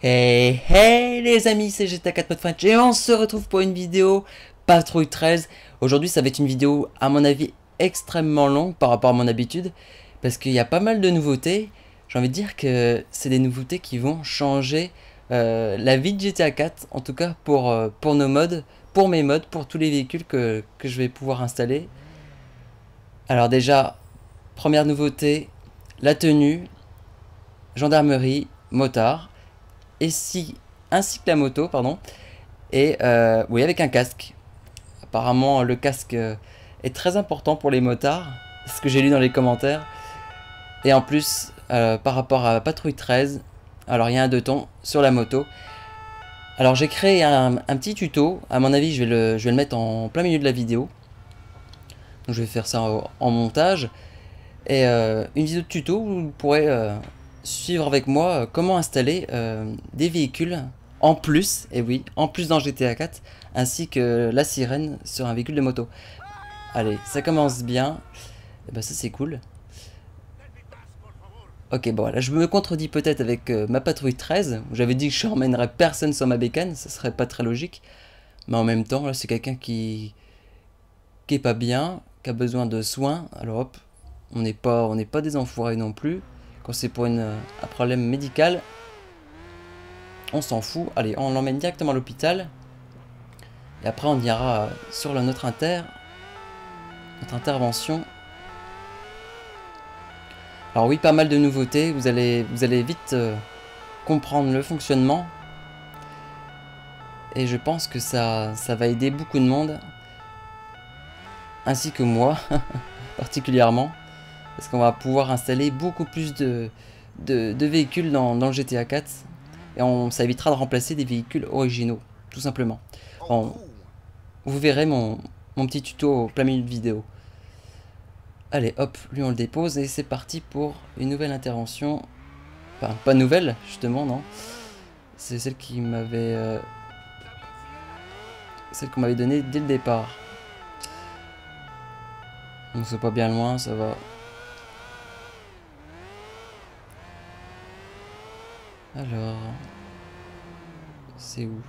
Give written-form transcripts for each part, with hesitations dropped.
Hey hey les amis, c'est GTA 4 Mode French et on se retrouve pour une vidéo Patrouille 13. Aujourd'hui ça va être une vidéo à mon avis extrêmement longue par rapport à mon habitude, parce qu'il y a pas mal de nouveautés. J'ai envie de dire que c'est des nouveautés qui vont changer la vie de GTA 4, en tout cas pour nos mods, pour mes mods, pour tous les véhicules que je vais pouvoir installer. Alors déjà, première nouveauté, la tenue, gendarmerie, motard. Ainsi que la moto, pardon, et oui, avec un casque. Apparemment, le casque est très important pour les motards, c'est ce que j'ai lu dans les commentaires. Et en plus, par rapport à Patrouille 13, alors il y a un 2 tons sur la moto. Alors j'ai créé un petit tuto, à mon avis je vais le mettre en plein milieu de la vidéo. Donc je vais faire ça en montage. Et une vidéo de tuto où vous pourrez suivre avec moi comment installer des véhicules en plus, et oui, en plus dans GTA 4, ainsi que la sirène sur un véhicule de moto. Allez, ça commence bien. Et bah ça c'est cool. Ok, bon là je me contredis peut-être avec ma patrouille 13, où j'avais dit que je emmènerais personne sur ma bécane, ça serait pas très logique. Mais en même temps, là c'est quelqu'un qui est pas bien, qui a besoin de soins, alors hop, on n'est pas des enfoirés non plus. Quand c'est pour un problème médical, on s'en fout. Allez, on l'emmène directement à l'hôpital. Et après, on ira sur notre intervention. Alors oui, pas mal de nouveautés. Vous allez vite comprendre le fonctionnement. Et je pense que ça va aider beaucoup de monde. Ainsi que moi, particulièrement. Parce qu'on va pouvoir installer beaucoup plus de véhicules dans le GTA 4. Et ça évitera de remplacer des véhicules originaux, tout simplement. Bon, vous verrez mon petit tuto au plein milieu de vidéo. Allez, hop, lui on le dépose et c'est parti pour une nouvelle intervention. Enfin, pas nouvelle, justement, non. C'est celle qui m'avait... celle qu'on m'avait donnée dès le départ. Donc c'est pas bien loin, ça va. Alors... c'est où?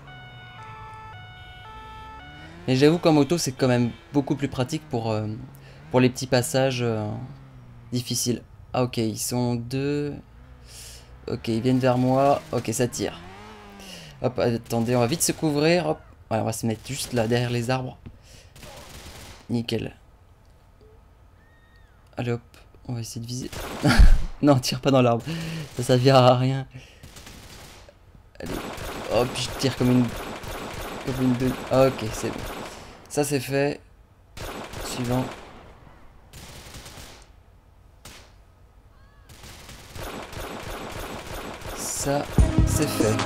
Mais j'avoue qu'en moto c'est quand même beaucoup plus pratique pour les petits passages difficiles. Ah ok, ils sont deux. Ok, ils viennent vers moi. Ok, ça tire. Hop, attendez, on va vite se couvrir. Hop, voilà, on va se mettre juste là derrière les arbres. Nickel. Allez hop, on va essayer de viser. Non, tire pas dans l'arbre. Ça servira à rien. Allez, hop, je tire comme une... Ok, c'est bon. Ça c'est fait. Suivant. Ça, c'est fait.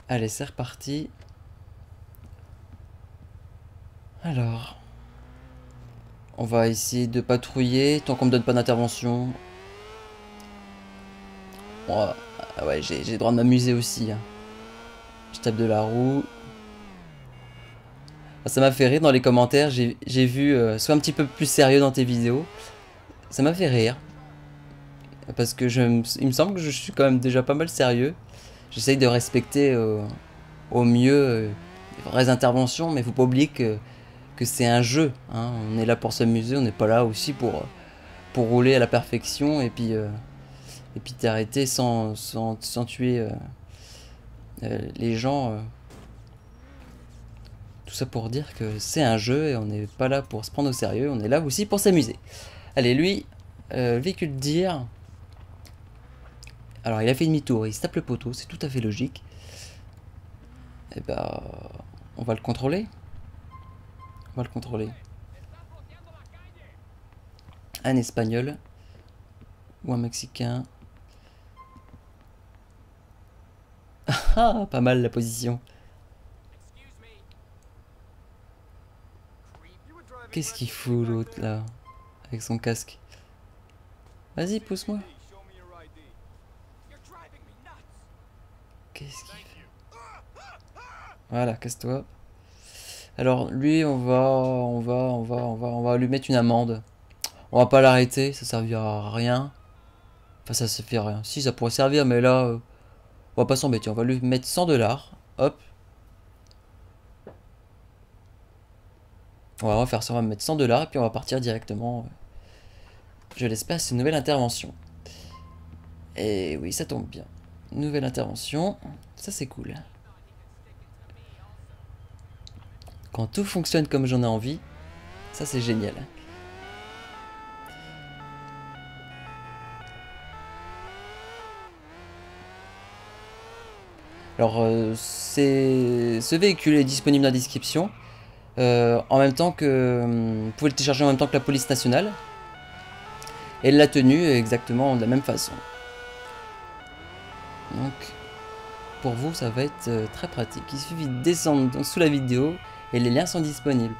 Allez, c'est reparti. Alors, on va essayer de patrouiller tant qu'on me donne pas d'intervention. Bon, ah ouais, j'ai le droit de m'amuser aussi. Hein. Je tape de la roue. Ça m'a fait rire dans les commentaires. J'ai vu sois un petit peu plus sérieux dans tes vidéos. Ça m'a fait rire. Parce que il me semble que je suis quand même déjà pas mal sérieux. J'essaye de respecter au mieux les vraies interventions, mais faut pas oublier que c'est un jeu. Hein. On est là pour s'amuser, on n'est pas là aussi pour rouler à la perfection et puis t'arrêter sans tuer les gens. Tout ça pour dire que c'est un jeu et on n'est pas là pour se prendre au sérieux, on est là aussi pour s'amuser. Allez, lui, le véhicule dire. Alors il a fait demi-tour, il se tape le poteau, c'est tout à fait logique. Et bah, on va le contrôler. On va le contrôler. Un espagnol ou un mexicain. Ah, pas mal la position. Qu'est-ce qu'il fout l'autre là avec son casque? Vas-y, pousse-moi. Qu'est-ce qu'il fait? Voilà, casse-toi. Alors lui, on va lui mettre une amende. On va pas l'arrêter, ça servira à rien. Enfin, ça se fait rien. Si, ça pourrait servir, mais là, on va pas s'embêter. On va lui mettre 100 $. Hop. On va faire ça, on va mettre 100 $, et puis on va partir directement. Je l'espère, c'est une nouvelle intervention. Et oui, ça tombe bien. Nouvelle intervention. Ça, c'est cool. Quand tout fonctionne comme j'en ai envie, ça, c'est génial. Alors, ce véhicule est disponible dans la description. En même temps que... vous pouvez le télécharger en même temps que la police nationale. Et la tenue est exactement de la même façon. Donc, pour vous, ça va être très pratique. Il suffit de descendre sous la vidéo et les liens sont disponibles.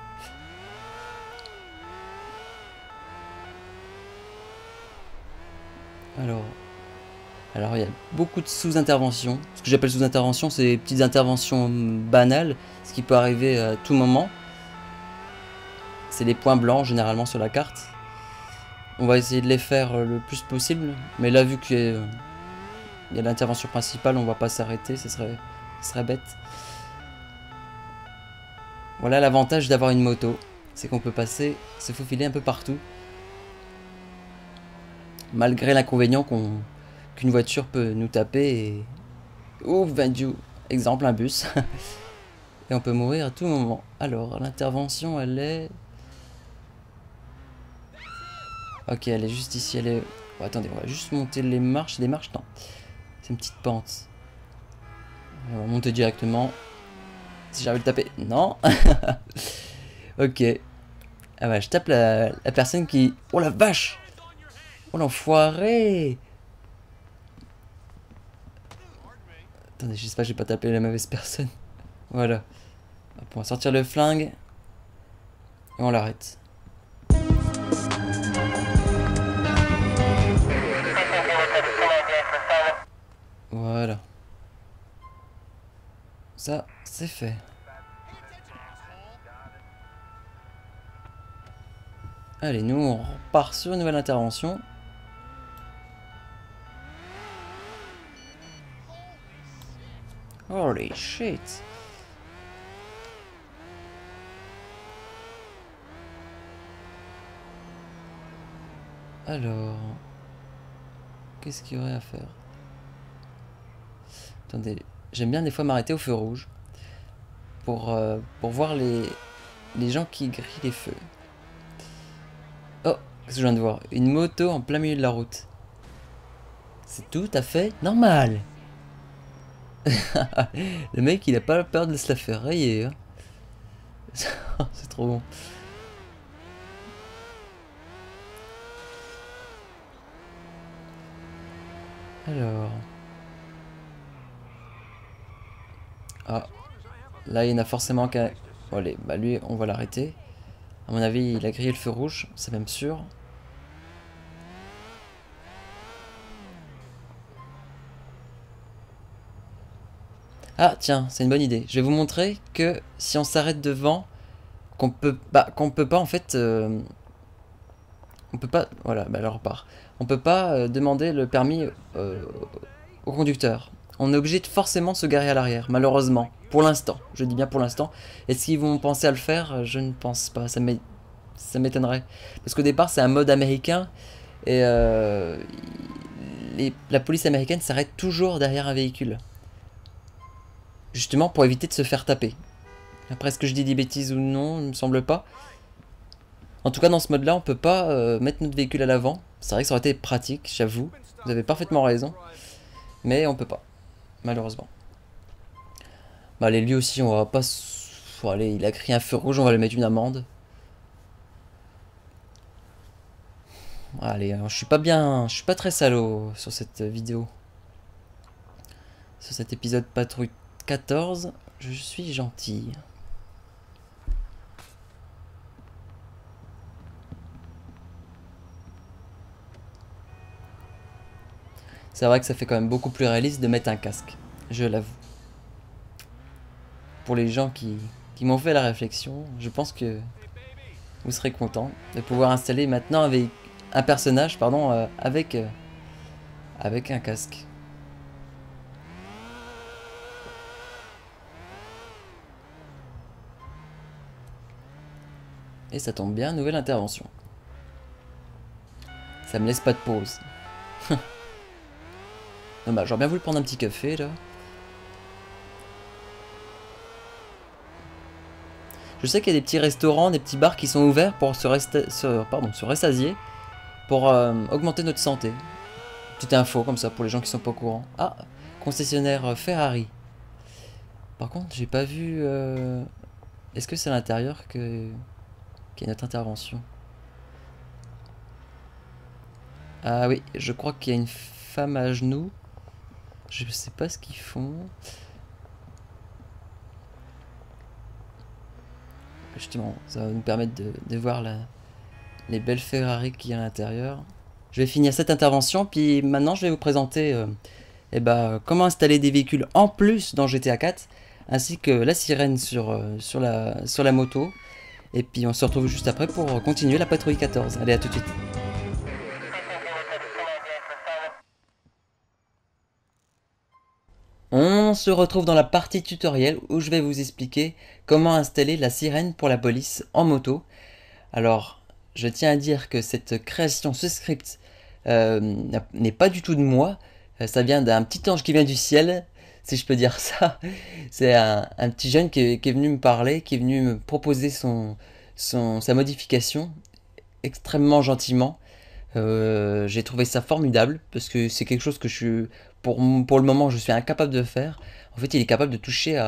Alors il y a beaucoup de sous-interventions. Ce que j'appelle sous-interventions, c'est des petites interventions banales, ce qui peut arriver à tout moment. C'est les points blancs généralement sur la carte. On va essayer de les faire le plus possible, mais là vu qu'il y a l'intervention principale, on va pas s'arrêter, ce serait bête. Voilà l'avantage d'avoir une moto, c'est qu'on peut se faufiler un peu partout. Malgré l'inconvénient qu'une voiture peut nous taper et... Ou vendu, exemple un bus. Et on peut mourir à tout moment. Alors, l'intervention, elle est... Ok, elle est juste ici, elle est... Oh, attendez, on va juste monter les marches. Des marches, non. C'est une petite pente. On va monter directement. Si j'arrive à le taper... Non. Ok. Ah bah, je tape la personne qui... Oh la vache! Oh l'enfoiré! Attendez, j'espère que j'ai pas tapé la mauvaise personne. Voilà. Hop, on va sortir le flingue. Et on l'arrête. Voilà. Ça, c'est fait. Allez, nous, on repart sur une nouvelle intervention. Holy shit. Alors... Qu'est-ce qu'il y aurait à faire? Attendez, j'aime bien des fois m'arrêter au feu rouge. Pour voir les gens qui grillent les feux. Oh, qu'est-ce que je viens de voir? Une moto en plein milieu de la route. C'est tout à fait normal. Le mec, il a pas peur de se la faire rayer. Hein. C'est trop bon. Alors... Ah. Là, il y en a forcément qu'un... Bon, allez, bah lui, on va l'arrêter. À mon avis, il a grillé le feu rouge, c'est même sûr. Ah, tiens, c'est une bonne idée. Je vais vous montrer que si on s'arrête devant, qu'on peut pas en fait... on peut pas... Voilà, bah alors on repart. On peut pas demander le permis au conducteur. On est obligé de forcément de se garer à l'arrière, malheureusement. Pour l'instant, je dis bien pour l'instant. Est-ce qu'ils vont penser à le faire? Je ne pense pas, ça m'étonnerait. Parce qu'au départ, c'est un mode américain, et la police américaine s'arrête toujours derrière un véhicule. Justement pour éviter de se faire taper. Après, est-ce que je dis des bêtises ou non? Il me semble pas. En tout cas, dans ce mode-là, on peut pas mettre notre véhicule à l'avant. C'est vrai que ça aurait été pratique, j'avoue. Vous avez parfaitement raison. Mais on peut pas, malheureusement. Bah allez, lui aussi, on va pas... Bon, allez, il a crié un feu rouge, on va lui mettre une amende. Allez, je suis pas bien... Je suis pas très salaud sur cette vidéo. Sur cet épisode Patrouille 14, je suis gentil. C'est vrai que ça fait quand même beaucoup plus réaliste de mettre un casque, je l'avoue. Pour les gens qui m'ont fait la réflexion, je pense que vous serez contents de pouvoir installer maintenant un personnage, pardon, avec avec un casque. Et ça tombe bien, nouvelle intervention. Ça me laisse pas de pause. Non bah j'aurais bien voulu prendre un petit café là. Je sais qu'il y a des petits restaurants, des petits bars qui sont ouverts pour se rassasier, pour augmenter notre santé. Petite info comme ça pour les gens qui sont pas au courant. Ah, concessionnaire Ferrari. Par contre, j'ai pas vu. Est-ce que c'est à l'intérieur qu'il y a notre intervention? Ah oui, je crois qu'il y a une femme à genoux. Je sais pas ce qu'ils font. Justement, ça va nous permettre de voir les belles Ferrari qu'il y a à l'intérieur. Je vais finir cette intervention, puis maintenant je vais vous présenter comment installer des véhicules en plus dans GTA 4, ainsi que la sirène sur la moto. Et puis on se retrouve juste après pour continuer la patrouille 14. Allez, à tout de suite. On se retrouve dans la partie tutoriel où je vais vous expliquer comment installer la sirène pour la police en moto. Alors, je tiens à dire que cette création, ce script, n'est pas du tout de moi. Ça vient d'un petit ange qui vient du ciel, si je peux dire ça. C'est un petit jeune qui est venu me parler, qui est venu me proposer sa modification extrêmement gentiment. J'ai trouvé ça formidable parce que c'est quelque chose que pour le moment, je suis incapable de faire. En fait, il est capable de toucher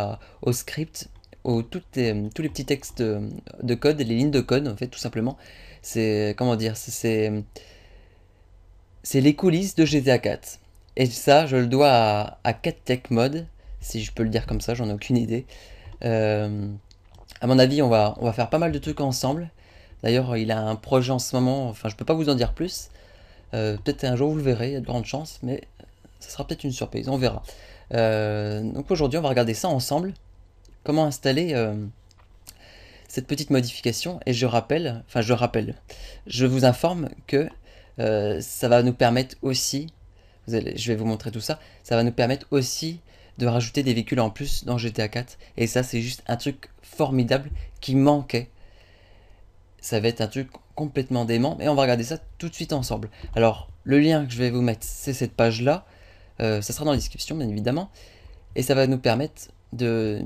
au script, tous les petits textes de code, les lignes de code, en fait, tout simplement. C'est, comment dire, c'est les coulisses de GTA 4. Et ça, je le dois à CatTech Mode, si je peux le dire comme ça, j'en ai aucune idée. Euh, à mon avis, on va faire pas mal de trucs ensemble. D'ailleurs, il a un projet en ce moment, enfin, je peux pas vous en dire plus. Peut-être un jour vous le verrez, il y a de grandes chances, mais ça sera peut-être une surprise, on verra. Donc aujourd'hui, on va regarder ça ensemble. Comment installer cette petite modification. Et je vous informe que ça va nous permettre aussi, je vais vous montrer tout ça, ça va nous permettre aussi de rajouter des véhicules en plus dans GTA 4. Et ça, c'est juste un truc formidable qui manquait. Ça va être un truc complètement dément, mais on va regarder ça tout de suite ensemble. Alors, le lien que je vais vous mettre, c'est cette page-là. Ça sera dans la description, bien évidemment. Et ça va nous permettre de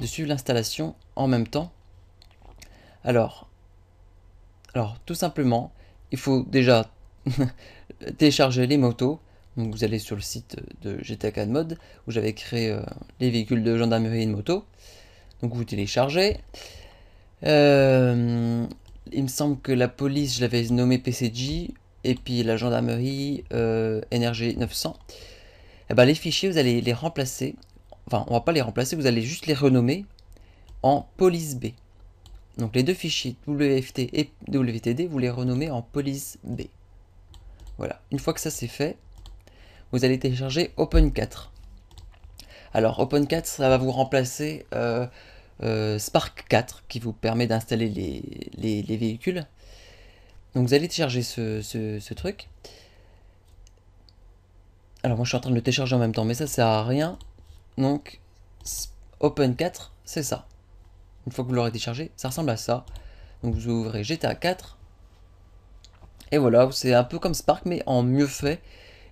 suivre l'installation en même temps. Alors, tout simplement, il faut déjà télécharger les motos. Donc vous allez sur le site de GTA 4 Mode, où j'avais créé les véhicules de gendarmerie et de moto. Donc vous téléchargez. Il me semble que la police, je l'avais nommé PCJ, et puis la gendarmerie NRG 900. Et ben, les fichiers, vous allez les remplacer. Enfin, on va pas les remplacer, vous allez juste les renommer en police B. Donc les deux fichiers WFT et WTD, vous les renommez en police B. Voilà, une fois que ça c'est fait, vous allez télécharger Open4. Alors Open4, ça va vous remplacer Spark 4 qui vous permet d'installer les véhicules. Donc vous allez télécharger ce truc. Alors moi je suis en train de le télécharger en même temps, mais ça sert à rien. Donc Open4, c'est ça. Une fois que vous l'aurez téléchargé, ça ressemble à ça. Donc vous ouvrez GTA 4. Et voilà, c'est un peu comme Spark, mais en mieux fait.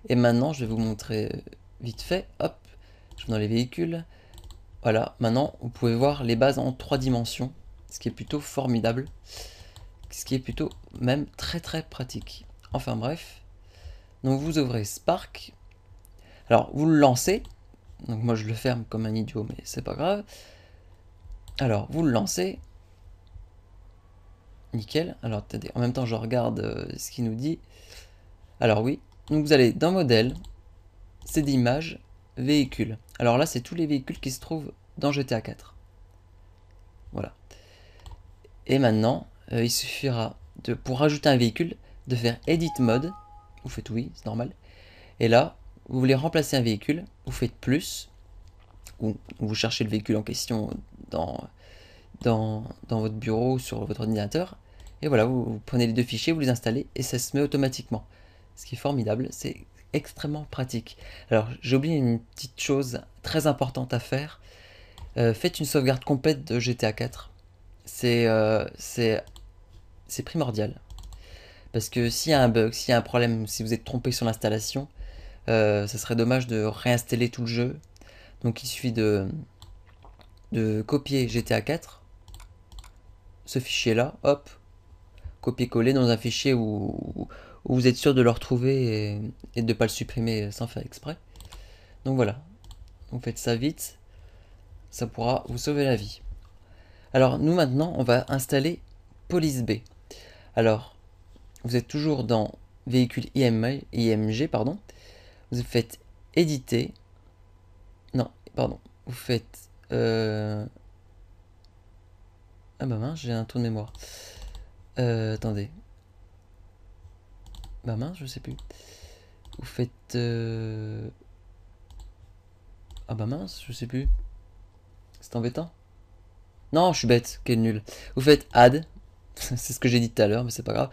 Et maintenant, je vais vous montrer vite fait. Hop, je vais dans les véhicules. Voilà, maintenant, vous pouvez voir les bases en 3 dimensions. Ce qui est plutôt formidable. Ce qui est plutôt même très très pratique. Enfin bref. Donc vous ouvrez Spark. Alors, vous le lancez. Donc moi, je le ferme comme un idiot, mais c'est pas grave. Alors, vous le lancez. Nickel. Alors, attendez, en même temps, je regarde ce qu'il nous dit. Alors oui, donc vous allez dans Modèle, c'est d'image, Véhicule. Alors là, c'est tous les véhicules qui se trouvent dans GTA 4. Voilà. Et maintenant, il suffira, pour rajouter un véhicule, de faire Edit Mode. Vous faites oui, c'est normal. Et là, vous voulez remplacer un véhicule, vous faites plus, ou vous cherchez le véhicule en question dans votre bureau ou sur votre ordinateur. Et voilà, vous prenez les deux fichiers, vous les installez et ça se met automatiquement. Ce qui est formidable, c'est extrêmement pratique. Alors, j'ai oublié une petite chose très importante à faire. Faites une sauvegarde complète de GTA 4. C'est primordial. Parce que s'il y a un bug, s'il y a un problème, si vous êtes trompé sur l'installation, ça serait dommage de réinstaller tout le jeu. Donc il suffit de copier GTA 4, ce fichier là, hop, copier-coller dans un fichier où vous êtes sûr de le retrouver et de ne pas le supprimer sans faire exprès. Donc voilà, vous faites ça vite, ça pourra vous sauver la vie. Alors nous maintenant on va installer Police B. Alors vous êtes toujours dans véhicule IMG, pardon. Vous faites éditer. Non, pardon. Vous faites... Ah bah mince, j'ai un trou de mémoire. Attendez. Bah mince, je sais plus. Vous faites... Ah bah mince, je sais plus. C'est embêtant. Non, je suis bête, quel nul. Vous faites add. C'est ce que j'ai dit tout à l'heure, mais c'est pas grave.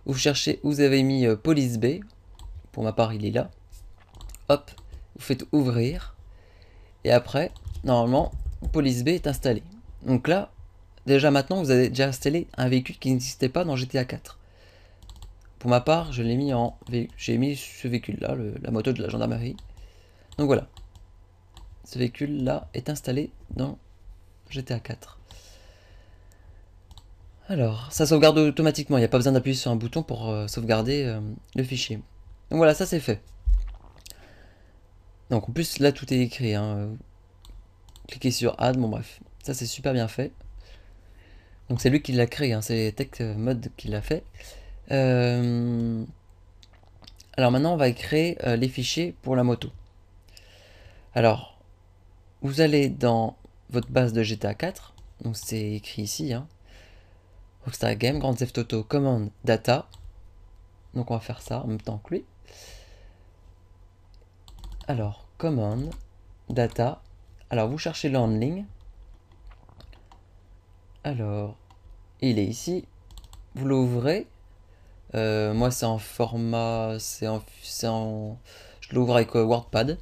Vous cherchez, vous avez mis Police B. Pour ma part, il est là. Hop, vous faites ouvrir. Et après, normalement, Police B est installé. Donc là, déjà maintenant, vous avez déjà installé un véhicule qui n'existait pas dans GTA 4. Pour ma part, je l'ai mis en... J'ai mis ce véhicule-là, la moto de la gendarmerie. Donc voilà. Ce véhicule-là est installé dans GTA 4. Alors, ça sauvegarde automatiquement. Il n'y a pas besoin d'appuyer sur un bouton pour sauvegarder le fichier. Donc voilà, ça c'est fait. Donc en plus, là tout est écrit. Hein. Cliquez sur Add, bon bref. Ça c'est super bien fait. Donc c'est lui qui l'a créé, hein. C'est TechMod qui l'a fait. Alors maintenant on va créer les fichiers pour la moto. Alors, vous allez dans votre base de GTA 4. Donc c'est écrit ici. Hein. Rockstar Game, Grand Theft Auto, Command, Data. Donc on va faire ça en même temps que lui. Alors, Command, Data. Alors vous cherchez le handling. Alors, il est ici. Vous l'ouvrez. Moi c'est en format... je l'ouvre avec WordPad.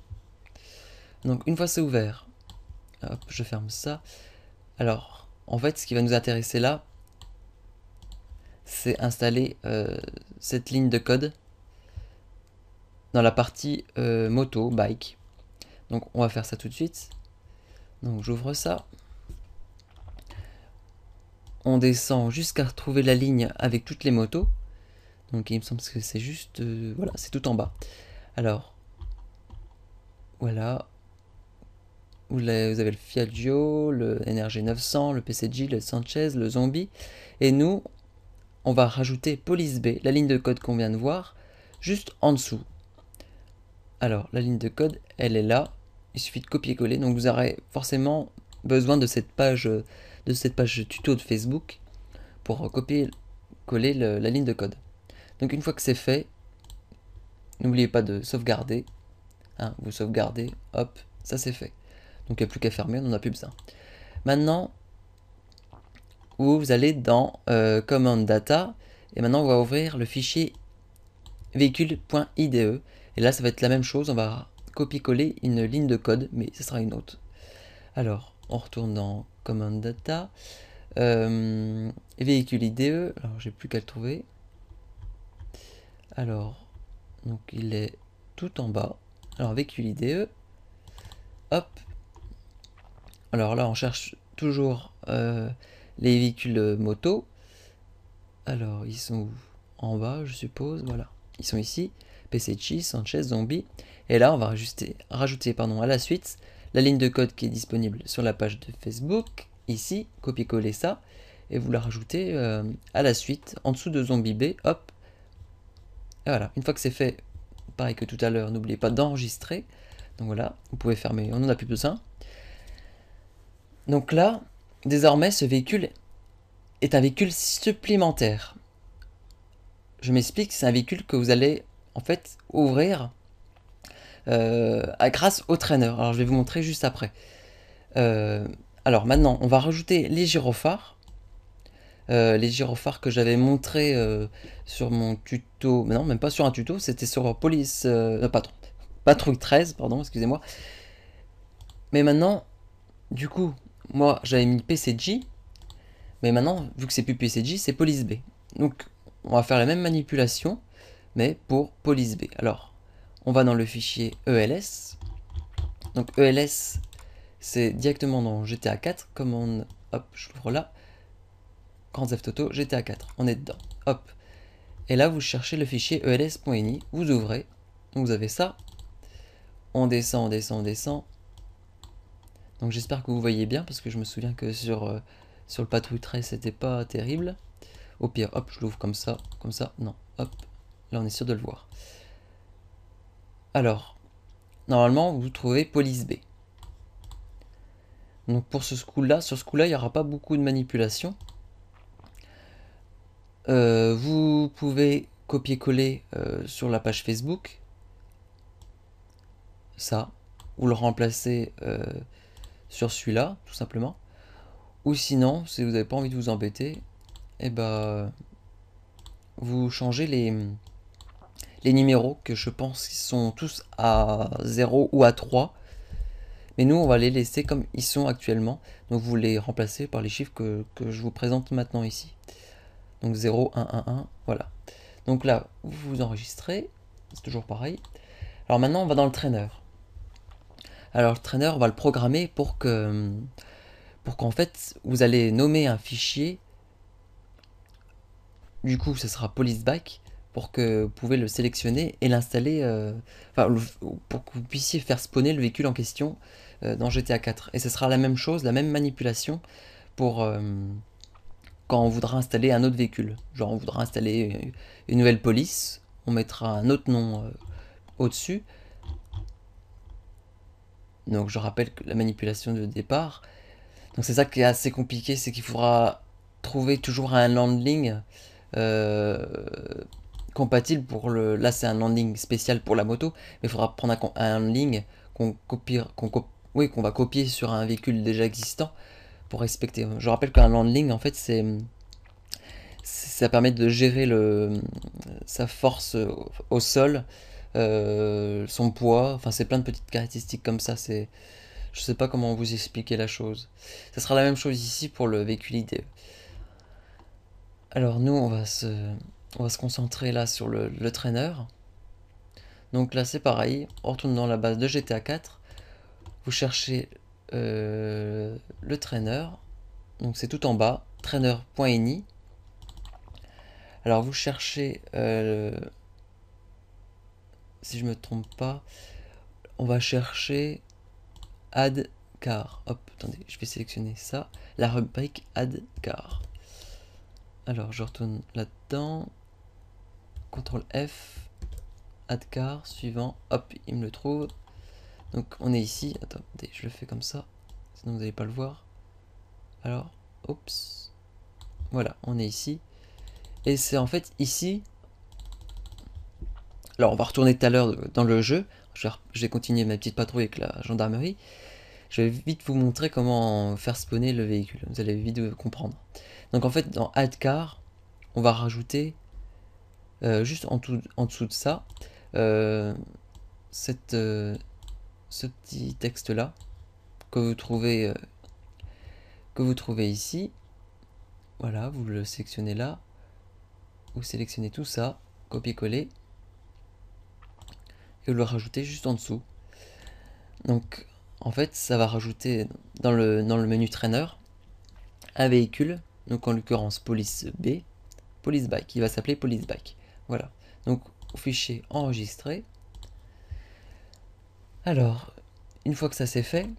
Donc une fois c'est ouvert, hop, je ferme ça. Alors, en fait, ce qui va nous intéresser là, c'est installer cette ligne de code dans la partie moto, bike. Donc on va faire ça tout de suite. Donc j'ouvre ça. On descend jusqu'à retrouver la ligne avec toutes les motos. Donc il me semble que c'est juste... voilà, c'est tout en bas. Alors, voilà. Vous avez le Fiaggio, le NRG 900, le PCG, le Sanchez, le Zombie. Et nous, on va rajouter Police B, la ligne de code qu'on vient de voir, juste en dessous. Alors, la ligne de code, elle est là. Il suffit de copier-coller. Donc vous aurez forcément besoin de cette page tuto de Facebook pour copier-coller la ligne de code. Donc une fois que c'est fait, n'oubliez pas de sauvegarder. Hein, vous sauvegardez, hop, ça c'est fait. Donc il n'y a plus qu'à fermer, on n'en a plus besoin. Maintenant, vous allez dans Command Data, et maintenant on va ouvrir le fichier véhicule.ide. Et là ça va être la même chose, on va copier-coller une ligne de code, mais ce sera une autre. Alors, on retourne dans Command Data, véhicule IDE, alors j'ai plus qu'à le trouver. Alors, donc il est tout en bas. Alors véhicule IDE, hop. Alors là on cherche toujours les véhicules moto. Alors ils sont où? En bas je suppose, voilà. Ils sont ici, PCG, Sanchez, Zombie. Et là on va rajouter à la suite la ligne de code qui est disponible sur la page de Facebook. Ici, copier-coller ça. Et vous la rajoutez à la suite, en dessous de Zombie B, hop. Et voilà, une fois que c'est fait, pareil que tout à l'heure, n'oubliez pas d'enregistrer. Donc voilà, vous pouvez fermer, on n'en a plus besoin. Donc là, désormais, ce véhicule est un véhicule supplémentaire. Je m'explique, c'est un véhicule que vous allez en fait ouvrir grâce au trainer. Alors je vais vous montrer juste après. Alors maintenant, on va rajouter les gyrophares. les gyrophares que j'avais montré sur mon tuto, mais non, même pas sur un tuto, c'était sur Patrouille 13, pardon, excusez-moi. Mais maintenant, du coup, moi j'avais mis PCJ, mais maintenant, vu que c'est plus PCJ, c'est Police B. Donc, on va faire la même manipulation, mais pour Police B. Alors, on va dans le fichier ELS. Donc ELS, c'est directement dans GTA 4, commande, hop, je l'ouvre là. Grand Theft Auto, GTA 4, on est dedans, hop. Et là, vous cherchez le fichier els.ini, vous ouvrez, donc vous avez ça. On descend, on descend, on descend. Donc j'espère que vous voyez bien, parce que je me souviens que sur le Patrouille 13, c'était pas terrible. Au pire, hop, je l'ouvre comme ça, non, hop. Là, on est sûr de le voir. Alors, normalement, vous trouvez Police B. Donc pour ce coup-là, sur ce coup-là, il n'y aura pas beaucoup de manipulation. Vous pouvez copier-coller sur la page Facebook. Ça. Ou le remplacer sur celui-là, tout simplement. Ou sinon, si vous n'avez pas envie de vous embêter, et ben, vous changez les numéros, que je pense qu'ils sont tous à 0 ou à 3. Mais nous, on va les laisser comme ils sont actuellement. Donc vous les remplacez par les chiffres que je vous présente maintenant ici. Donc 0, 1, 1, 1, voilà. Donc là, vous vous enregistrez, c'est toujours pareil. Alors maintenant, on va dans le trainer. Alors le trainer, on va le programmer pour qu'en fait, vous allez nommer un fichier. Du coup, ce sera PoliceBike pour que vous pouvez le sélectionner et l'installer, pour que vous puissiez faire spawner le véhicule en question dans GTA 4. Et ce sera la même chose, la même manipulation pour quand on voudra installer un autre véhicule. Genre on voudra installer une nouvelle police, on mettra un autre nom au-dessus. Donc je rappelle que la manipulation de départ. Donc c'est ça qui est assez compliqué, c'est qu'il faudra trouver toujours un landing compatible pour le... Là c'est un landing spécial pour la moto, mais il faudra prendre un landing qu'on va copier sur un véhicule déjà existant pour respecter. Je rappelle qu'un landing en fait ça permet de gérer sa force au sol, son poids, enfin c'est plein de petites caractéristiques comme ça, je sais pas comment vous expliquer la chose. Ça sera la même chose ici pour le véhicule IDE. Alors nous on va se concentrer là sur le trainer. Donc là c'est pareil, on retourne dans la base de GTA 4, vous cherchez le trainer, donc c'est tout en bas, trainer.ini. Alors vous cherchez, si je me trompe pas, on va chercher add car. Hop, attendez, je vais sélectionner ça, la rubrique add car. Alors je retourne là-dedans, CTRL F, add car, suivant, hop, il me le trouve. Donc on est ici, attendez, je le fais comme ça, sinon vous n'allez pas le voir. Alors, oups, voilà, on est ici. Et c'est en fait ici. Alors on va retourner tout à l'heure dans le jeu. Je vais continuer ma petite patrouille avec la gendarmerie. Je vais vite vous montrer comment faire spawner le véhicule. Vous allez vite comprendre. Donc en fait dans Add Car, on va rajouter juste en dessous de ça ce petit texte là que vous trouvez ici. Voilà, vous le sélectionnez là. Vous sélectionnez tout ça, copier-coller, et vous le rajoutez juste en dessous. Donc en fait ça va rajouter dans le menu trainer un véhicule, donc en l'occurrence Police B, Police Bike, il va s'appeler Police Bike. Voilà, donc au fichier enregistré. Alors une fois que ça c'est fait,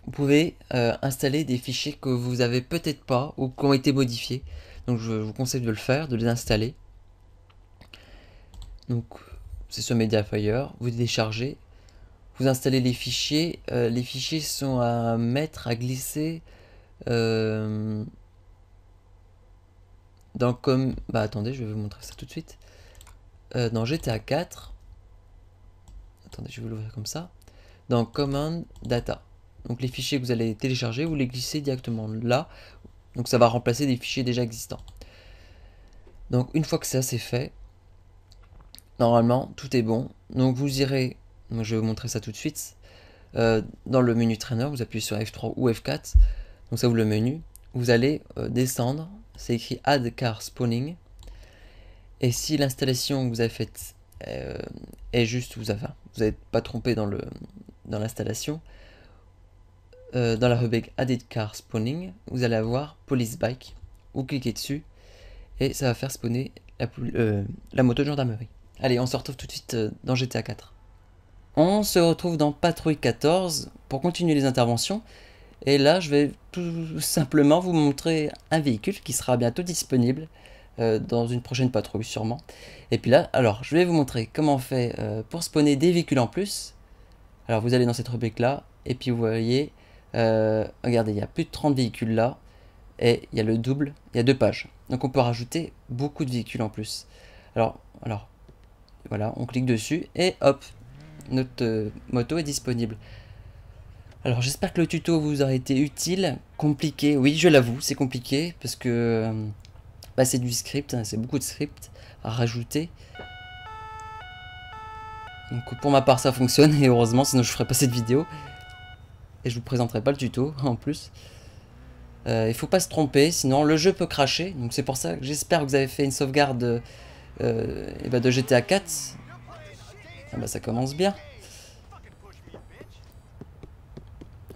vous pouvez installer des fichiers que vous avez peut-être pas ou qui ont été modifiés. Donc je vous conseille de le faire, de les installer. Donc c'est sur Mediafire, vous téléchargez, vous installez les fichiers sont à mettre, à glisser dans attendez, je vais vous montrer ça tout de suite. Dans GTA 4, attendez, je vais l'ouvrir comme ça, dans Command Data. Donc les fichiers que vous allez télécharger, vous les glissez directement là, donc ça va remplacer des fichiers déjà existants. Donc une fois que ça c'est fait, normalement tout est bon. Donc vous irez, donc je vais vous montrer ça tout de suite, dans le menu trainer, vous appuyez sur F3 ou F4, donc ça ouvre le menu, vous allez descendre, c'est écrit Add Car Spawning, et si l'installation que vous avez faite est juste, vous n'êtes pas trompé dans l'installation, dans la rubrique Added Car Spawning, vous allez avoir Police Bike, vous cliquez dessus, et ça va faire spawner la moto de gendarmerie. Allez, on se retrouve tout de suite dans GTA 4. On se retrouve dans Patrouille 14 pour continuer les interventions. Et là, je vais tout simplement vous montrer un véhicule qui sera bientôt disponible dans une prochaine patrouille sûrement. Et puis là, alors, je vais vous montrer comment on fait pour spawner des véhicules en plus. Alors, vous allez dans cette rubrique là, et puis vous voyez, regardez, il y a plus de 30 véhicules là, et il y a le double, il y a 2 pages. Donc on peut rajouter beaucoup de véhicules en plus. Alors voilà, on clique dessus, et hop, notre moto est disponible. Alors j'espère que le tuto vous aura été utile, compliqué, oui je l'avoue c'est compliqué parce que bah, c'est du script, hein, c'est beaucoup de script à rajouter. Donc pour ma part ça fonctionne et heureusement sinon je ferais pas cette vidéo et je vous présenterai pas le tuto en plus. Il faut pas se tromper sinon le jeu peut cracher, donc c'est pour ça que j'espère que vous avez fait une sauvegarde et bah, de GTA 4. Ah bah ça commence bien.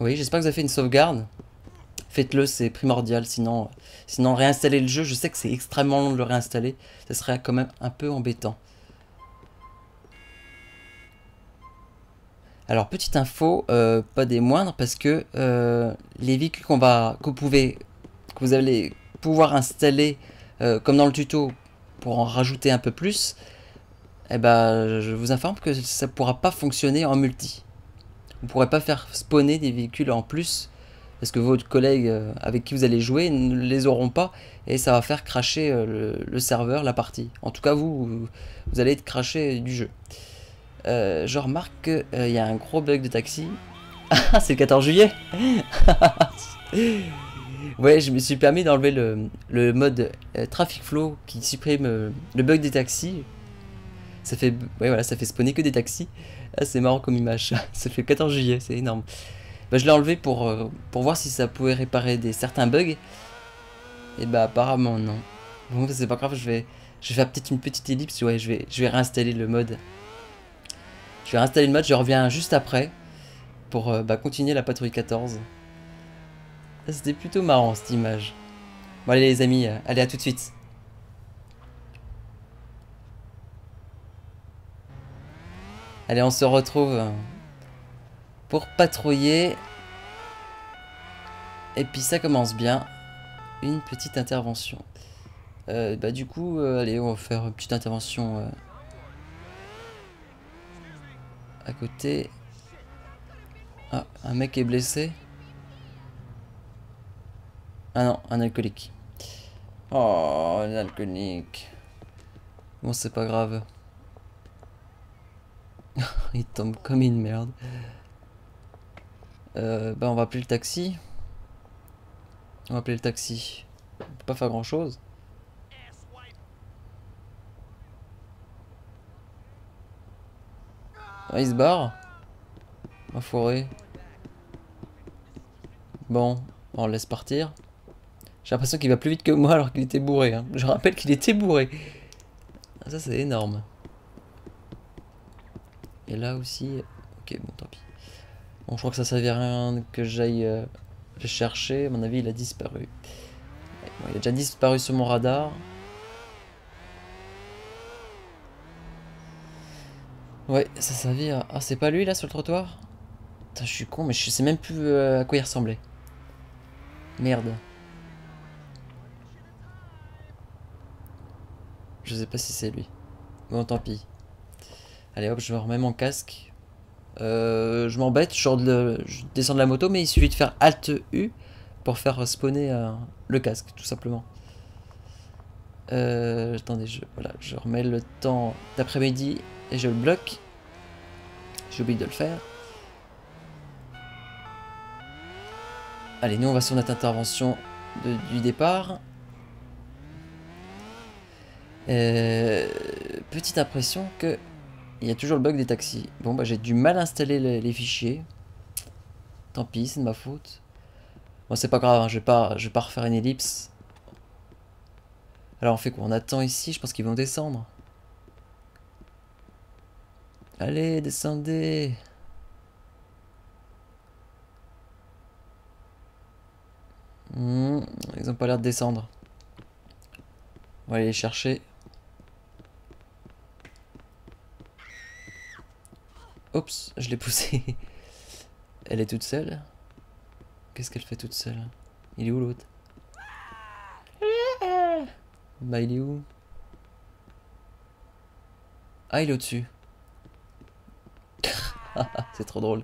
Oui, j'espère que vous avez fait une sauvegarde. Faites-le, c'est primordial, sinon réinstaller le jeu, je sais que c'est extrêmement long de le réinstaller, ça serait quand même un peu embêtant. Alors, petite info, pas des moindres, parce que les véhicules que vous allez pouvoir installer, comme dans le tuto, pour en rajouter un peu plus, eh ben, je vous informe que ça ne pourra pas fonctionner en multi. Vous ne pourrez pas faire spawner des véhicules en plus parce que vos collègues avec qui vous allez jouer ne les auront pas et ça va faire cracher le serveur, la partie. En tout cas, vous allez être craché du jeu. Je remarque qu'il y a un gros bug de taxi. Ah, c'est le 14 juillet. Ouais, je me suis permis d'enlever le mode Traffic Flow qui supprime le bug des taxis. Ça fait, ouais, voilà, ça fait spawner que des taxis. Ah, c'est marrant comme image. Ça fait le 14 juillet, c'est énorme. Bah, je l'ai enlevé pour voir si ça pouvait réparer certains bugs. Et bah apparemment non. Bon, c'est pas grave, je vais faire peut-être une petite ellipse. Ouais, je vais réinstaller le mode. Je vais réinstaller le mode, je reviens juste après pour bah, continuer la patrouille 14. C'était plutôt marrant cette image. Bon allez les amis, allez à tout de suite. Allez, on se retrouve pour patrouiller. Et puis ça commence bien. Une petite intervention. Bah du coup, allez, on va faire une petite intervention à côté. Ah, un mec est blessé. Ah non, un alcoolique. Oh, un alcoolique. Bon, c'est pas grave. Il tombe comme une merde. Bah on va appeler le taxi. On va appeler le taxi. On peut pas faire grand chose. Ah, il se barre. Enfoiré. Bon, on le laisse partir. J'ai l'impression qu'il va plus vite que moi alors qu'il était bourré. Hein. Je rappelle qu'il était bourré. Ah, ça c'est énorme. Et là aussi... Ok, bon, tant pis. Bon, je crois que ça servait à rien que j'aille le chercher. À mon avis, il a disparu. Bon, il a déjà disparu sur mon radar. Ouais, ça servait à... Ah, c'est pas lui là sur le trottoir? Putain, je suis con, mais je sais même plus à quoi il ressemblait. Merde. Je sais pas si c'est lui. Bon, tant pis. Allez hop, je me remets mon casque. Je m'embête, je descends de la moto, mais il suffit de faire Alt U pour faire spawner le casque, tout simplement. Attendez, voilà, je remets le temps d'après-midi et je le bloque. J'ai oublié de le faire. Allez, nous on va sur notre intervention du départ. Petite impression que il y a toujours le bug des taxis. Bon bah j'ai du mal à installer les fichiers. Tant pis, c'est de ma faute. Bon c'est pas grave, hein, je vais pas refaire une ellipse. Alors on fait quoi? On attend ici, je pense qu'ils vont descendre. Allez, descendez. Ils ont pas l'air de descendre. On va aller les chercher. Oups, je l'ai poussée. Elle est toute seule. Qu'est-ce qu'elle fait toute seule? Il est où l'autre? Bah il est où? Ah il est au-dessus. C'est trop drôle.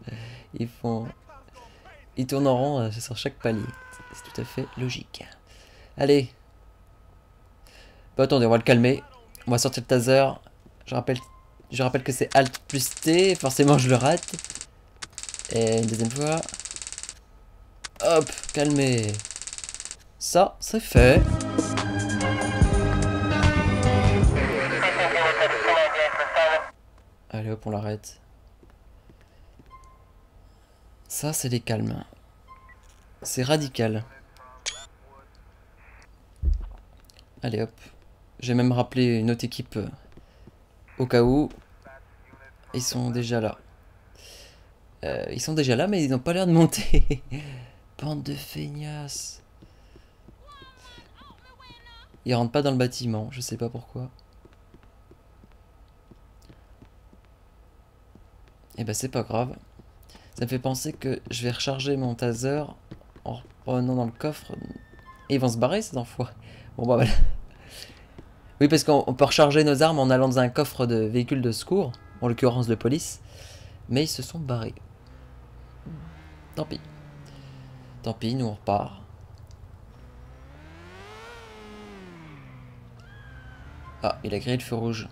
Ils font... Ils tournent en rond sur chaque palier. C'est tout à fait logique. Allez. Bah attendez, on va le calmer. On va sortir le taser. Je rappelle que c'est Alt plus T. Forcément je le rate. Et une deuxième fois. Hop, calmez. Ça, c'est fait. Allez hop, on l'arrête. Ça, c'est les calmes. C'est radical. Allez hop. J'ai même rappelé une autre équipe au cas où. Ils sont déjà là. Ils sont déjà là, mais ils n'ont pas l'air de monter. Bande de feignasses. Ils rentrent pas dans le bâtiment, je sais pas pourquoi. Et bah c'est pas grave. Ça me fait penser que je vais recharger mon taser en reprenant dans le coffre. Et ils vont se barrer ces enfoirés. Bon bah voilà. Oui parce qu'on peut recharger nos armes en allant dans un coffre de véhicule de secours. En l'occurrence de police. Mais ils se sont barrés. Tant pis. Tant pis, nous on repart. Ah, il a grillé le feu rouge.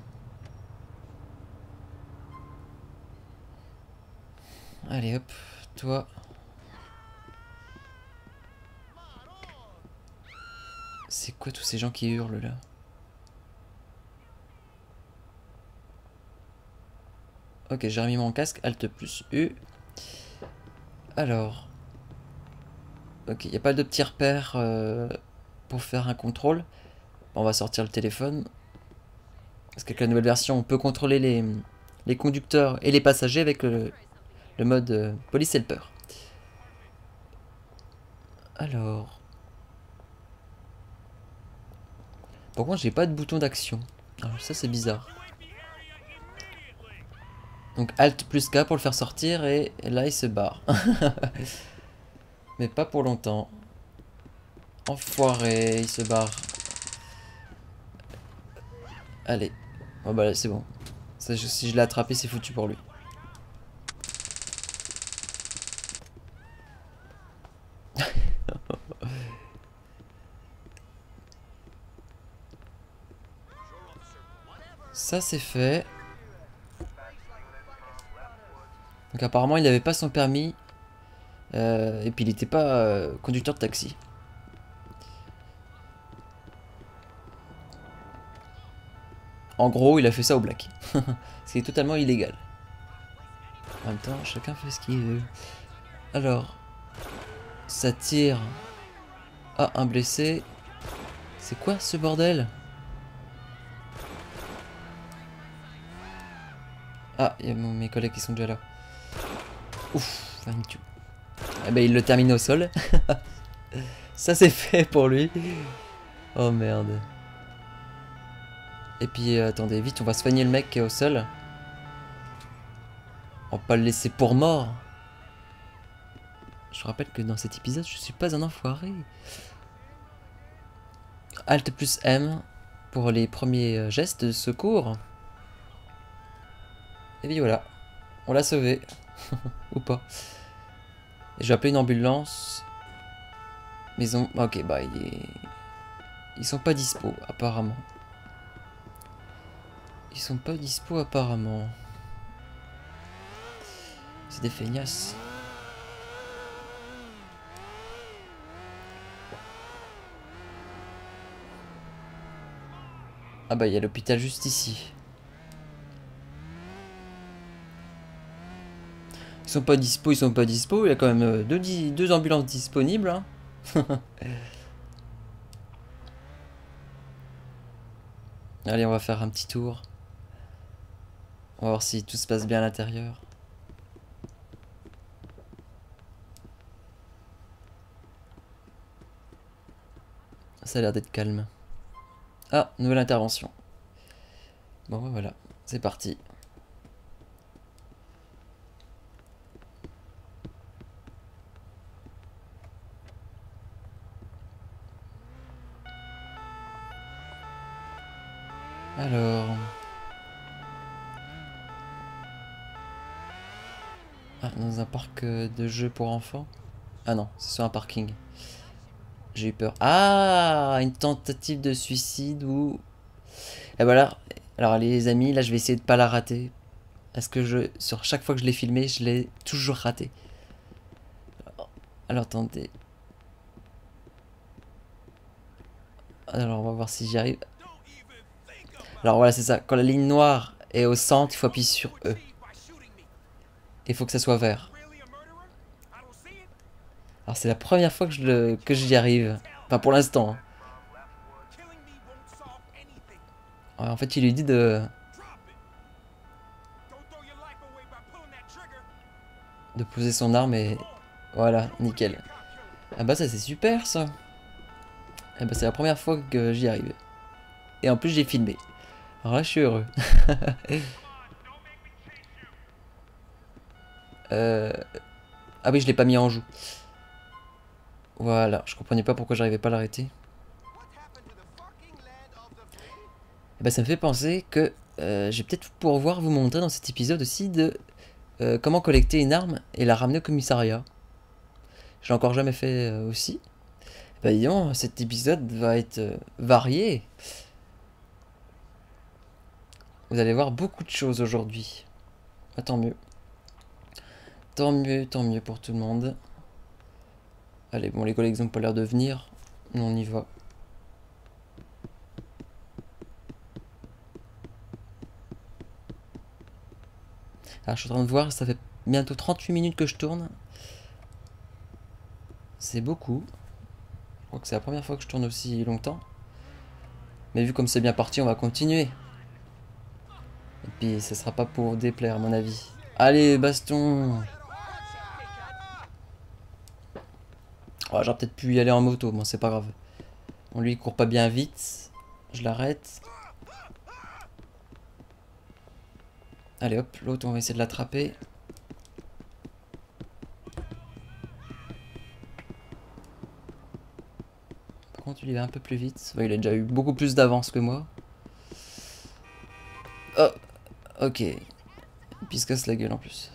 Allez hop, toi. C'est quoi tous ces gens qui hurlent là? Ok, j'ai remis mon casque, Alt plus U. Alors. Ok, il n'y a pas de petits repères pour faire un contrôle. On va sortir le téléphone. Parce qu'avec la nouvelle version, on peut contrôler les conducteurs et les passagers avec le mode police helper. Alors. Par contre, j'ai pas de bouton d'action. Alors ça, c'est bizarre. Donc Alt plus K pour le faire sortir et là, il se barre. Mais pas pour longtemps. Enfoiré, il se barre. Allez. Oh bah c'est bon. Ça, si je l'ai attrapé, c'est foutu pour lui. Ça c'est fait. Donc apparemment il n'avait pas son permis. Et puis il n'était pas conducteur de taxi. En gros il a fait ça au black. Ce qui est totalement illégal. En même temps chacun fait ce qu'il veut. Alors. Ça tire. Ah un blessé. C'est quoi ce bordel? Ah, il y a mes collègues qui sont déjà là. Ouf, one, two. Eh ben, il le termine au sol. Ça, c'est fait pour lui. Oh merde. Et puis, attendez, vite, on va soigner le mec qui est au sol. On va pas le laisser pour mort. Je rappelle que dans cet épisode, je suis pas un enfoiré. Alt plus M pour les premiers gestes de secours. Et puis voilà. On l'a sauvé. Ou pas. Et je vais appeler une ambulance. Mais ils ont... Ok, bah ils sont pas dispo, apparemment. Ils sont pas dispo, apparemment. C'est des feignasses. Ah bah il y a l'hôpital juste ici. Ils sont pas dispo, ils sont pas dispo. Il y a quand même deux ambulances disponibles. Hein. Allez, on va faire un petit tour. On va voir si tout se passe bien à l'intérieur. Ça a l'air d'être calme. Ah, nouvelle intervention. Bon, bah, voilà, c'est parti. Alors... Ah, dans un parc de jeux pour enfants. Ah non, c'est sur un parking. J'ai eu peur. Ah, une tentative de suicide ou... Et voilà. Alors les amis, là je vais essayer de pas la rater. Parce que sur chaque fois que je l'ai filmé, je l'ai toujours raté. Alors attendez. Alors on va voir si j'y arrive. Alors voilà, c'est ça. Quand la ligne noire est au centre, il faut appuyer sur E. Il faut que ça soit vert. Alors c'est la première fois que j'y arrive. Enfin pour l'instant. Ouais, en fait il lui dit de poser son arme et voilà, nickel. Ah bah ça c'est super ça. Ah bah c'est la première fois que j'y arrive. Et en plus j'ai filmé. Alors là je suis heureux. Ah oui je l'ai pas mis en joue. Voilà, je comprenais pas pourquoi j'arrivais pas à l'arrêter. Et bah ça me fait penser que je vais peut-être pouvoir vous montrer dans cet épisode aussi de comment collecter une arme et la ramener au commissariat. J'ai encore jamais fait aussi. Bah disons, cet épisode va être varié. Vous allez voir beaucoup de choses aujourd'hui. Ah, tant mieux. Tant mieux pour tout le monde. Allez, bon, les collègues n'ont pas l'air de venir. On y va. Alors, je suis en train de voir, ça fait bientôt 38 minutes que je tourne. C'est beaucoup. Je crois que c'est la première fois que je tourne aussi longtemps. Mais vu comme c'est bien parti, on va continuer. Et puis, ça sera pas pour déplaire, à mon avis. Allez, baston! Oh, j'aurais peut-être pu y aller en moto, bon, c'est pas grave. On lui il court pas bien vite. Je l'arrête. Allez hop, l'autre on va essayer de l'attraper. Par contre il va un peu plus vite. Ouais, il a déjà eu beaucoup plus d'avance que moi. Oh, ok. Et puis il se casse la gueule en plus.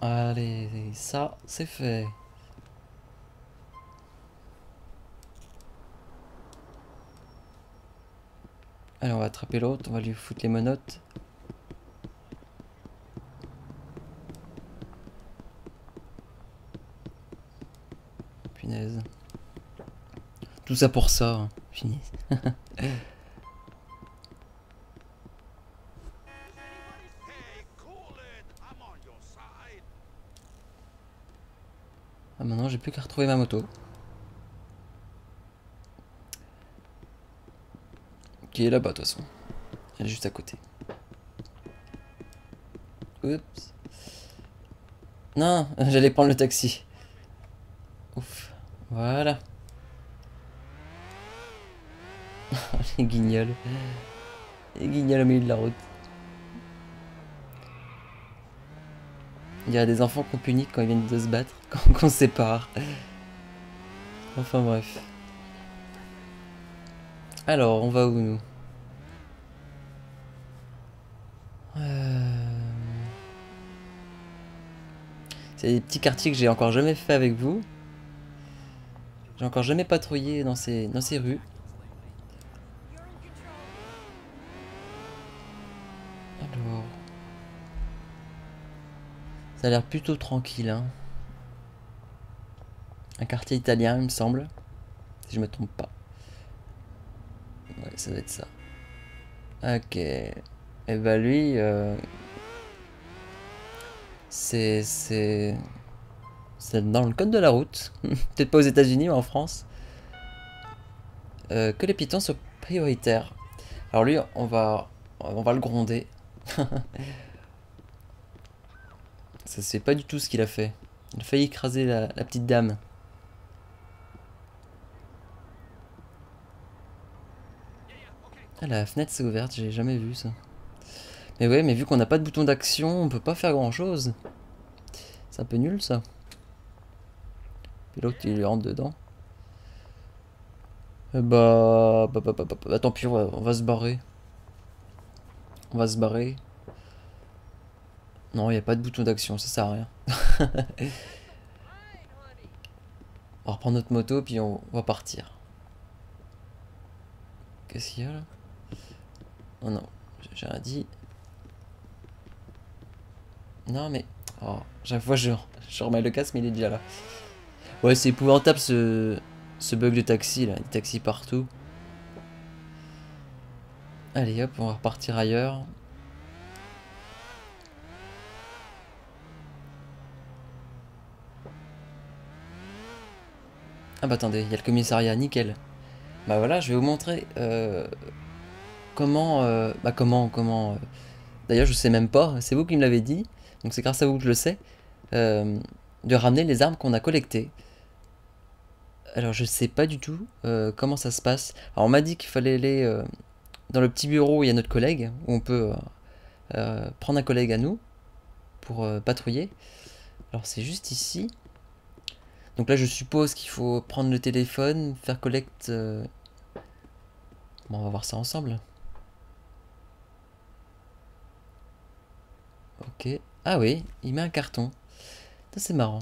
Allez, ça c'est fait. Allez, on va attraper l'autre, on va lui foutre les menottes. Punaise. Tout ça pour ça, hein. Fini. Ah, maintenant j'ai plus qu'à retrouver ma moto. Qui est là-bas de toute façon. Elle est juste à côté. Oups. Non, j'allais prendre le taxi. Ouf. Voilà. Les guignols. Les guignols au milieu de la route. Il y a des enfants qu'on punit quand ils viennent de se battre, quand on se sépare. Enfin bref. Alors, on va où nous? C'est des petits quartiers que j'ai encore jamais fait avec vous. J'ai encore jamais patrouillé dans ces rues. Alors... Ça a l'air plutôt tranquille, hein. Un quartier italien, il me semble. Si je me trompe pas. Ouais, ça va être ça. Ok. Et bah lui, c'est dans le code de la route. Peut-être pas aux États-Unis, mais en France. Que les piétons soient prioritaires. Alors lui, on va le gronder. Ça c'est pas du tout ce qu'il a fait. Il a failli écraser la petite dame. Ah, la fenêtre s'est ouverte, j'ai jamais vu ça. Mais ouais, mais vu qu'on n'a pas de bouton d'action, on peut pas faire grand chose. C'est un peu nul ça. Puis l'autre il rentre dedans. Tant pis, on va se barrer. On va se barrer. Non, il n'y a pas de bouton d'action, ça sert à rien. On va reprendre notre moto, puis on va partir. Qu'est-ce qu'il y a là? Oh non, j'ai rien dit. Non mais... Oh, chaque fois je remets le casque, mais il est déjà là. Ouais, c'est épouvantable ce bug de taxi là, des taxis partout. Allez hop, on va repartir ailleurs. Ah bah attendez, il y a le commissariat, nickel. Bah voilà, je vais vous montrer comment... D'ailleurs, je sais même pas, c'est vous qui me l'avez dit, donc c'est grâce à vous que je le sais, de ramener les armes qu'on a collectées. Alors je sais pas du tout comment ça se passe. Alors on m'a dit qu'il fallait aller dans le petit bureau où il y a notre collègue, où on peut prendre un collègue à nous pour patrouiller. Alors c'est juste ici. Donc là je suppose qu'il faut prendre le téléphone, faire collecte... Bon, on va voir ça ensemble. Ok. Ah oui, il met un carton. Ça c'est marrant.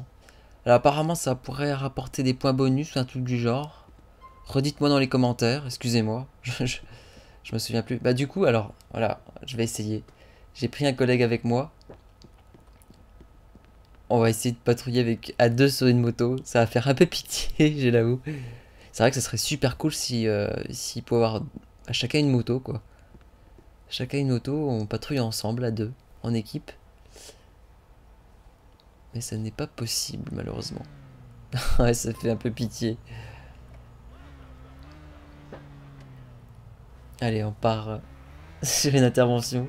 Alors apparemment ça pourrait rapporter des points bonus ou un truc du genre. Redites-moi dans les commentaires, excusez-moi. Je me souviens plus. Bah du coup, alors, voilà, je vais essayer. J'ai pris un collègue avec moi. On va essayer de patrouiller avec à deux sur une moto. Ça va faire un peu pitié, je l'avoue. C'est vrai que ça serait super cool si pouvait avoir à chacun une moto, quoi. Chacun une moto, on patrouille ensemble à deux, en équipe. Mais ça n'est pas possible, malheureusement. Ouais, ça fait un peu pitié. Allez, on part sur une intervention.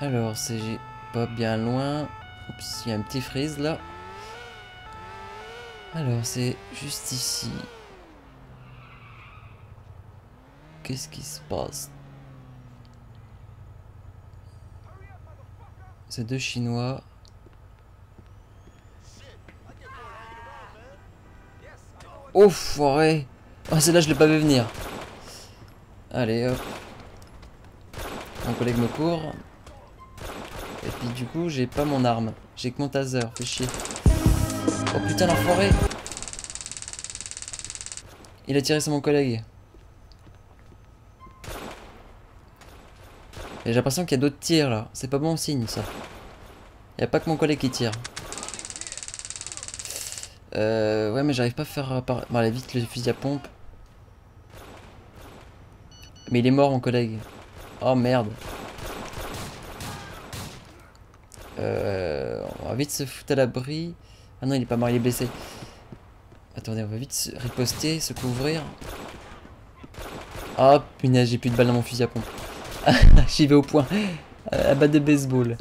Alors, c'est pas bien loin. Oups, il y a un petit freeze là. Alors, c'est juste ici. Qu'est-ce qui se passe? C'est deux Chinois. Oh, forêt! Oh, celle-là, je l'ai pas vu venir. Allez, hop. Mon collègue me court. Et puis, du coup, j'ai pas mon arme. J'ai que mon taser. Fais chier. Oh putain, l'enfoiré! Il a tiré sur mon collègue. Et j'ai l'impression qu'il y a d'autres tirs là. C'est pas bon signe ça. Il n'y a pas que mon collègue qui tire. Ouais, mais j'arrive pas à faire... Bon, allez, vite le fusil à pompe. Mais il est mort mon collègue. Oh merde. On va vite se foutre à l'abri. Ah non, il est pas mort, il est blessé. Attendez, on va vite se riposter, se couvrir. Oh punaise, j'ai plus de balles dans mon fusil à pompe. J'y vais au point. À batte de baseball.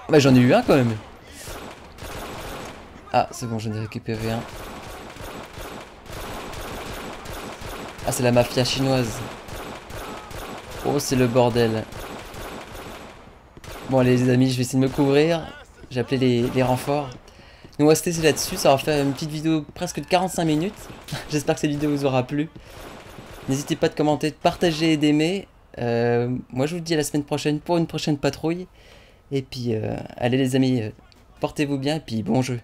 Bah j'en ai eu un quand même. Ah c'est bon, j'en ai récupéré un. Ah c'est la mafia chinoise. Oh c'est le bordel. Bon les amis, je vais essayer de me couvrir. J'ai appelé les renforts. Nous on va se laisser là-dessus, ça va faire une petite vidéo presque de 45 minutes. J'espère que cette vidéo vous aura plu. N'hésitez pas de commenter, de partager et d'aimer. Moi je vous dis à la semaine prochaine pour une prochaine patrouille. Et puis allez les amis, portez-vous bien et puis bon jeu.